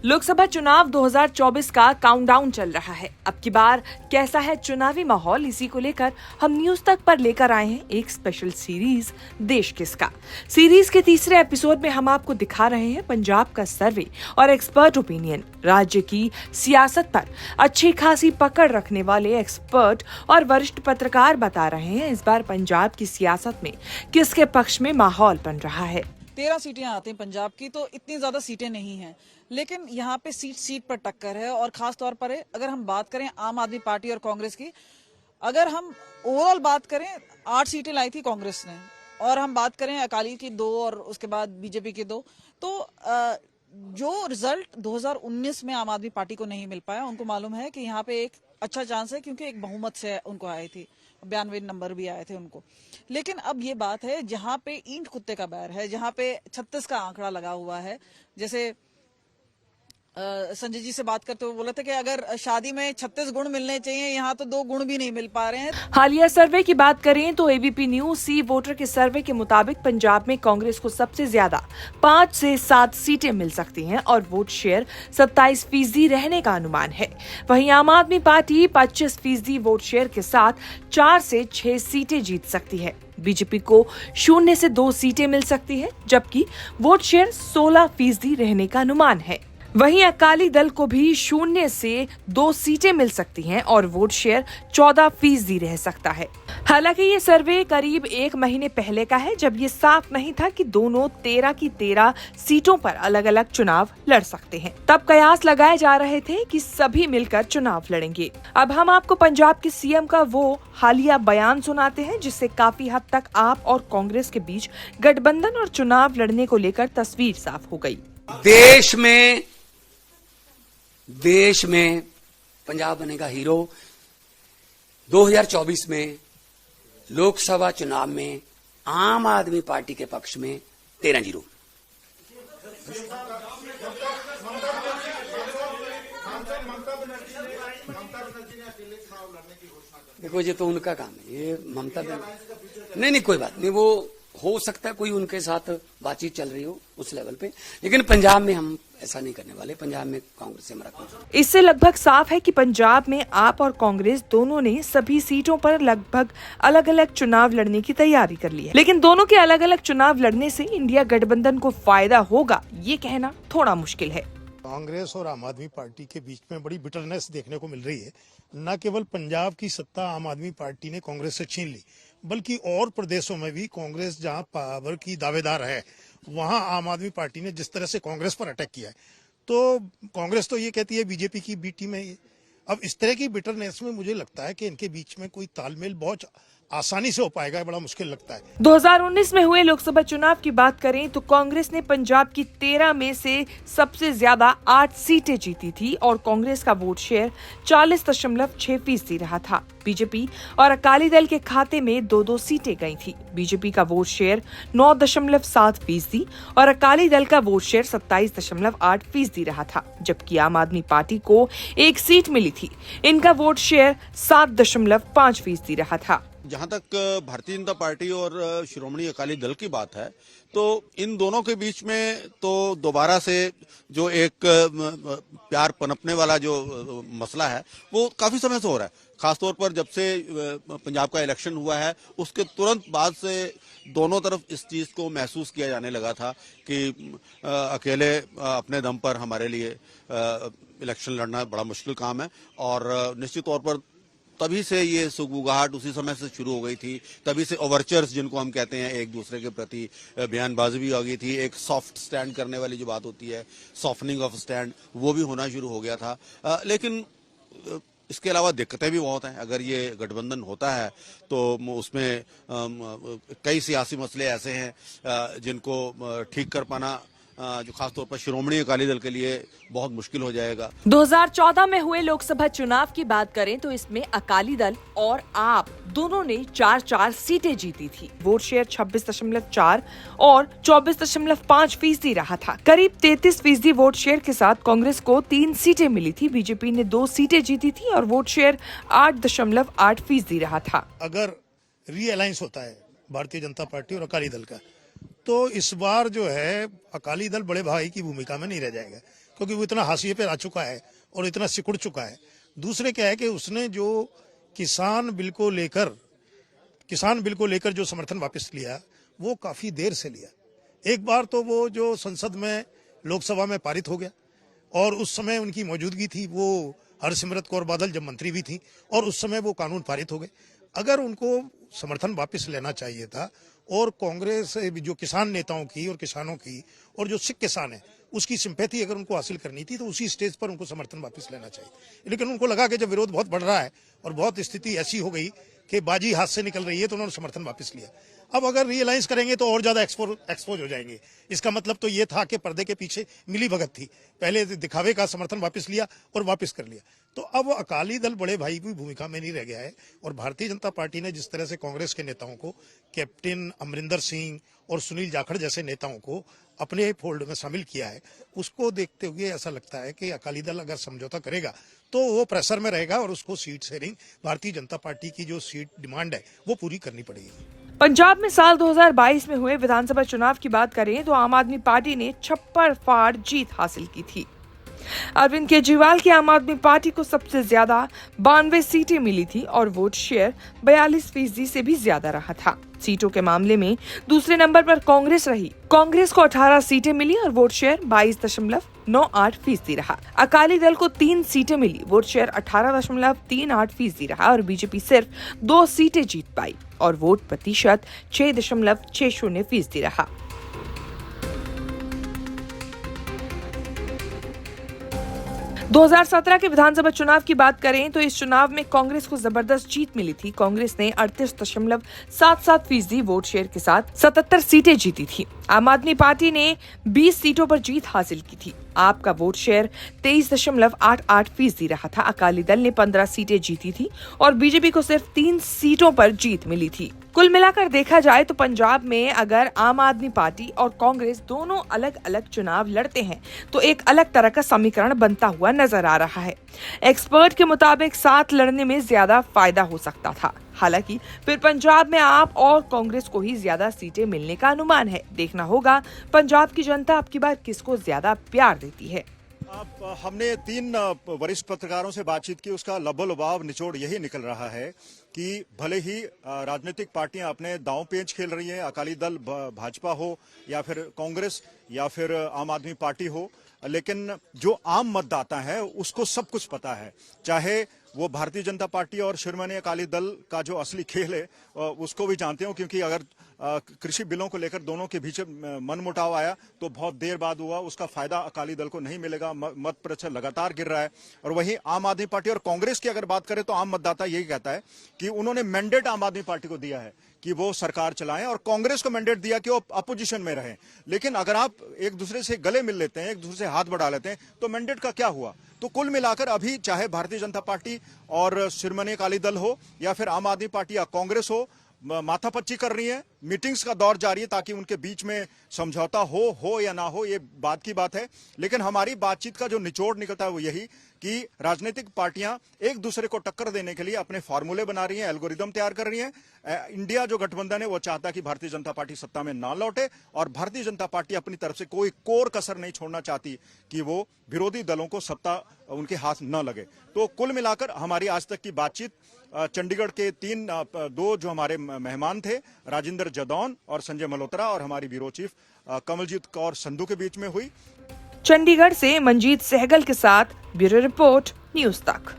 लोकसभा चुनाव 2024 का काउंटडाउन चल रहा है। अब की बार कैसा है चुनावी माहौल, इसी को लेकर हम न्यूज तक पर लेकर आए हैं एक स्पेशल सीरीज देश किसका। सीरीज के तीसरे एपिसोड में हम आपको दिखा रहे हैं पंजाब का सर्वे और एक्सपर्ट ओपिनियन। राज्य की सियासत पर अच्छी खासी पकड़ रखने वाले एक्सपर्ट और वरिष्ठ पत्रकार बता रहे हैं इस बार पंजाब की सियासत में किसके पक्ष में माहौल बन रहा है। 13 सीटें आती हैं पंजाब की, तो इतनी ज्यादा सीटें नहीं हैं, लेकिन यहाँ पे सीट पर टक्कर है। और खास तौर पर अगर हम बात करें आम आदमी पार्टी और कांग्रेस की, अगर हम ओवरऑल बात करें 8 सीटें लाई थी कांग्रेस ने, और हम बात करें अकाली की 2 और उसके बाद बीजेपी की 2, तो जो रिजल्ट 2019 में आम आदमी पार्टी को नहीं मिल पाया, उनको मालूम है कि यहाँ पे एक अच्छा चांस है, क्योंकि एक बहुमत से उनको आई थी, 92 नंबर भी आए थे उनको। लेकिन अब ये बात है जहां पे ईंट कुत्ते का बैर है, जहां पे 36 का आंकड़ा लगा हुआ है। जैसे संजय जी से बात करते हुए बोले थे कि अगर शादी में 36 गुण मिलने चाहिए, यहाँ तो 2 गुण भी नहीं मिल पा रहे हैं। हालिया सर्वे की बात करें तो एबीपी न्यूज सी वोटर के सर्वे के मुताबिक पंजाब में कांग्रेस को सबसे ज्यादा 5 से 7 सीटें मिल सकती हैं और वोट शेयर 27% रहने का अनुमान है। वहीं आम आदमी पार्टी 25% वोट शेयर के साथ 4 से 6 सीटें जीत सकती है। बीजेपी को 0 से 2 सीटें मिल सकती है, जबकि वोट शेयर 16% रहने का अनुमान है। वहीं अकाली दल को भी 0 से 2 सीटें मिल सकती हैं और वोट शेयर 14% रह सकता है। हालांकि ये सर्वे करीब 1 महीने पहले का है, जब ये साफ नहीं था कि दोनों 13 की 13 सीटों पर अलग अलग चुनाव लड़ सकते हैं। तब कयास लगाए जा रहे थे कि सभी मिलकर चुनाव लड़ेंगे। अब हम आपको पंजाब के सीएम का वो हालिया बयान सुनाते हैं, जिससे काफी हद तक आप और कांग्रेस के बीच गठबंधन और चुनाव लड़ने को लेकर तस्वीर साफ हो गई। देश में पंजाब बनेगा हीरो। 2024 में लोकसभा चुनाव में आम आदमी पार्टी के पक्ष में 13-0। देखो, ये तो उनका काम है, ये ममता नहीं, कोई बात नहीं, वो हो सकता है कोई उनके साथ बातचीत चल रही हो उस लेवल पे, लेकिन पंजाब में हम ऐसा नहीं करने वाले। पंजाब में कांग्रेस से हमारा कोई। इससे लगभग साफ है कि पंजाब में आप और कांग्रेस दोनों ने सभी सीटों पर लगभग अलग अलग चुनाव लड़ने की तैयारी कर ली है। लेकिन दोनों के अलग अलग चुनाव लड़ने से इंडिया गठबंधन को फायदा होगा, ये कहना थोड़ा मुश्किल है। कांग्रेस और आम आदमी पार्टी के बीच में बड़ी बिटरनेस देखने को मिल रही है। न केवल पंजाब की सत्ता आम आदमी पार्टी ने कांग्रेस से छीन ली, बल्कि और प्रदेशों में भी कांग्रेस जहां पावर की दावेदार है, वहां आम आदमी पार्टी ने जिस तरह से कांग्रेस पर अटैक किया है, तो कांग्रेस तो ये कहती है बीजेपी की बी टीम है ये। अब इस तरह की बिटरनेस में मुझे लगता है कि इनके बीच में कोई तालमेल बहुत आसानी से हो पाएगा, बड़ा मुश्किल लगता है। 2019 में हुए लोकसभा चुनाव की बात करें तो कांग्रेस ने पंजाब की 13 में से सबसे ज्यादा 8 सीटें जीती थी और कांग्रेस का वोट शेयर 40.6% रहा था। बीजेपी और अकाली दल के खाते में 2-2 सीटें गई थी। बीजेपी का वोट शेयर 9.7% और अकाली दल का वोट शेयर 27.8% रहा था, जबकि आम आदमी पार्टी को 1 सीट मिली थी। इनका वोट शेयर 7.5% रहा था। जहां तक भारतीय जनता पार्टी और श्रोमणी अकाली दल की बात है, तो इन दोनों के बीच में तो दोबारा से जो एक प्यार पनपने वाला जो मसला है, वो काफी समय से हो रहा है। खासतौर पर जब से पंजाब का इलेक्शन हुआ है, उसके तुरंत बाद से दोनों तरफ इस चीज को महसूस किया जाने लगा था कि अकेले अपने दम पर हमारे लिए इलेक्शन लड़ना बड़ा मुश्किल काम है। और निश्चित तौर पर तभी से ये सुगबुगाहट उसी समय से शुरू हो गई थी। तभी से ओवरचर्स, जिनको हम कहते हैं, एक दूसरे के प्रति बयानबाजी भी हो गई थी। एक सॉफ्ट स्टैंड करने वाली जो बात होती है, सॉफ्टनिंग ऑफ स्टैंड, वो भी होना शुरू हो गया था। लेकिन इसके अलावा दिक्कतें भी बहुत हैं। अगर ये गठबंधन होता है तो उसमें कई सियासी मसले ऐसे हैं जिनको ठीक कर पाना जो खासतौर पर श्रोमणी अकाली दल के लिए बहुत मुश्किल हो जाएगा। 2014 में हुए लोकसभा चुनाव की बात करें तो इसमें अकाली दल और आप दोनों ने 4-4 सीटें जीती थी। वोट शेयर 26.4 और 24.5% रहा था। करीब 33% वोट शेयर के साथ कांग्रेस को 3 सीटें मिली थी। बीजेपी ने 2 सीटें जीती थी और वोट शेयर 8.8% रहा था। अगर रीअलायंस होता है भारतीय जनता पार्टी और अकाली दल का, तो इस बार जो है अकाली दल बड़े भाई की भूमिका में नहीं रह जाएगा, क्योंकि वो इतना हाशिए पे आ चुका है और इतना सिकुड़ चुका है। दूसरे क्या है कि उसने जो किसान बिल को लेकर जो समर्थन वापस लिया वो काफी देर से लिया। एक बार तो वो जो संसद में लोकसभा में पारित हो गया और उस समय उनकी मौजूदगी थी, वो हरसिमरत कौर बादल जब मंत्री भी थी और उस समय वो कानून पारित हो गए। अगर उनको समर्थन वापस लेना चाहिए था और कांग्रेस जो किसान नेताओं की और किसानों की और जो सिख किसान है उसकी सिंपैथी अगर उनको हासिल करनी थी तो उसी स्टेज पर उनको समर्थन वापस लेना चाहिए। लेकिन उनको लगा कि जब विरोध बहुत बढ़ रहा है और बहुत स्थिति ऐसी हो गई कि बाजी हाथ से निकल रही है तो उन्होंने समर्थन वापस लिया। अब अगर रियलाइज करेंगे तो और ज्यादा एक्सपोज हो जाएंगे। इसका मतलब तो ये था कि पर्दे के पीछे मिली भगत थी, पहले दिखावे का समर्थन वापस लिया और वापस कर लिया। तो अब अकाली दल बड़े भाई की भूमिका में नहीं रह गया है और भारतीय जनता पार्टी ने जिस तरह से कांग्रेस के नेताओं को, कैप्टन अमरिंदर सिंह और सुनील जाखड़ जैसे नेताओं को अपने फोल्ड में शामिल किया है, उसको देखते हुए ऐसा लगता है कि अकाली दल अगर समझौता करेगा तो वो प्रेशर में रहेगा और उसको seat sharing, Bharatiya Janata party की जो सीट डिमांड है वो पूरी करनी पड़ेगी। पंजाब में साल 2022 में हुए विधानसभा चुनाव की बात करें तो आम आदमी पार्टी ने छप्पर फाड़ जीत हासिल की थी। अरविंद केजरीवाल की आम आदमी पार्टी को सबसे ज्यादा 92 सीटें मिली थी और वोट शेयर 42% से भी ज्यादा रहा था। सीटों के मामले में दूसरे नंबर पर कांग्रेस रही। कांग्रेस को 18 सीटें मिली और वोट शेयर 22.98% रहा। अकाली दल को 3 सीटें मिली, वोट शेयर 18.38% रहा और बीजेपी सिर्फ 2 सीटें जीत पाई और वोट प्रतिशत 6.60% रहा। – 2017 के विधानसभा चुनाव की बात करें तो इस चुनाव में कांग्रेस को जबरदस्त जीत मिली थी। कांग्रेस ने 38.77% वोट शेयर के साथ 77 सीटें जीती थी। आम आदमी पार्टी ने 20 सीटों पर जीत हासिल की थी। आपका वोट शेयर 23.88% रहा था। अकाली दल ने 15 सीटें जीती थी और बीजेपी को सिर्फ 3 सीटों पर जीत मिली थी। कुल मिलाकर देखा जाए तो पंजाब में अगर आम आदमी पार्टी और कांग्रेस दोनों अलग अलग चुनाव लड़ते हैं तो एक अलग तरह का समीकरण बनता हुआ नजर आ रहा है। एक्सपर्ट के मुताबिक साथ लड़ने में ज्यादा फायदा हो सकता था। हालांकि फिर पंजाब में आप और कांग्रेस को ही ज्यादा सीटें मिलने का अनुमान है। देखना होगा पंजाब की जनता अब की बार किसको ज्यादा प्यार देती है। हमने 3 वरिष्ठ पत्रकारों से बातचीत की, उसका लबोलबाव निचोड़ यही निकल रहा है कि भले ही राजनीतिक पार्टियां अपने दांव पेच खेल रही हैं, अकाली दल भाजपा हो या फिर कांग्रेस या फिर आम आदमी पार्टी हो, लेकिन जो आम मतदाता है उसको सब कुछ पता है। चाहे वो भारतीय जनता पार्टी और शिरोमणि अकाली दल का जो असली खेल है उसको भी जानते हो, क्योंकि अगर कृषि बिलों को लेकर दोनों के बीच मनमुटाव आया तो बहुत देर बाद हुआ, उसका फायदा अकाली दल को नहीं मिलेगा। मत प्रतिशत लगातार गिर रहा है। और वहीं आम आदमी पार्टी और कांग्रेस की अगर बात करें तो आम मतदाता यही कहता है कि उन्होंने मैंडेट आम आदमी पार्टी को दिया है कि वो सरकार चलाएं और कांग्रेस को मैंडेट दिया कि वो अपोजिशन में रहें। लेकिन अगर आप एक दूसरे से गले मिल लेते हैं, एक दूसरे से हाथ बढ़ा लेते हैं, तो मैंडेट का क्या हुआ? तो कुल मिलाकर अभी चाहे भारतीय जनता पार्टी और शिरोमणि अकाली दल हो या फिर आम आदमी पार्टी या कांग्रेस हो, माथापच्ची कर रही है, मीटिंग्स का दौर जारी है ताकि उनके बीच में समझौता हो या ना हो, ये बात की बात है। लेकिन हमारी बातचीत का जो निचोड़ निकलता है वो यही कि राजनीतिक पार्टियां एक दूसरे को टक्कर देने के लिए अपने फार्मूले बना रही हैं, एल्गोरिदम तैयार कर रही हैं। इंडिया जो गठबंधन है वो चाहता है कि भारतीय जनता पार्टी सत्ता में ना लौटे और भारतीय जनता पार्टी अपनी तरफ से कोई कोर कसर नहीं छोड़ना चाहती कि वो विरोधी दलों को सत्ता उनके हाथ न लगे। तो कुल मिलाकर हमारी आज तक की बातचीत चंडीगढ़ के 2 जो हमारे मेहमान थे, राजेंद्र जदौन और संजय मल्होत्रा, और हमारी ब्यूरो चीफ कमलजीत कौर संधू के बीच में हुई। चंडीगढ़ से मंजीत सहगल के साथ ब्यूरो रिपोर्ट, न्यूज तक।